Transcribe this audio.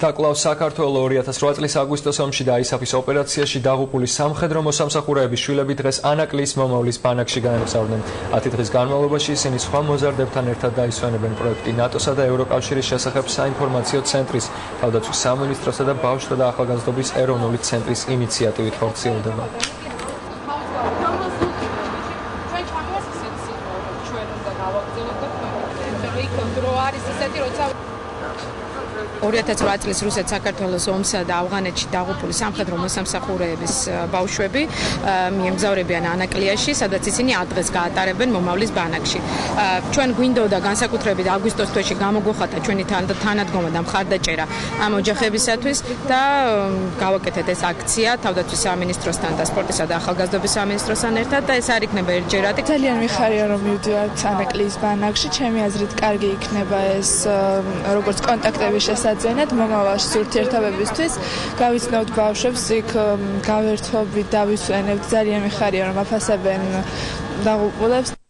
დაკვლავ საქართველოს 2008 წლის აგვისტოს ომში და ISAF-ის ოპერაციაში დაღუპული სამხედრო მოსამსახურეების შვილები დღეს ანაკლის მომავლის ბანაკში გაემგზავრნენ. 10 დღის განმავლობაში ისინი სხვა მოზარდებთან ერთად დაისვენებენ პროექტი ნატოსა და ევროკავშირის შესახებ საინფორმაციო ცენტრის, თავდაცვის სამინისტროსა და ბავშვთა და ახალგაზრდობის ეროვნული ცენტრის ინიციატივით ხორციელდება. წლის რუსეთ-საქართველოს ომსა და ავღანეთში დაღუპული სამხედრო მოსამსახურეების ბავშვები მიემგზავრებიან ანაკლიაში, სადაც ისინი 10 დღეს გაატარებენ მომავლის ბანაკში. ჩვენ გვინდოდა განსაკუთრებით აგვისტოს თვეში გამოგვეხატა ჩვენი თანადგომა და მხარდაჭერა ამ ოჯახებისათვის და გავაკეთეთ ეს აქცია თავდაცვის სამინისტროსთან და სპორტისა და ახალგაზრდობის სამინისტროსთან ერთად და ეს არ იქნება ერთჯერადი. ძალიან მიხარია რომ მივდივართ ანაკლის ბანაკში, ჩემი აზრით კარგი იქნება ეს როგორც კონტაქტების შესაძენად მომავალში ურთიერთობებისთვის გავიცნობთ ბავშვებს იქ გავერთობით დავისვენებთ ძალიან მიხარია რომ აფასებენ დაღუპულებს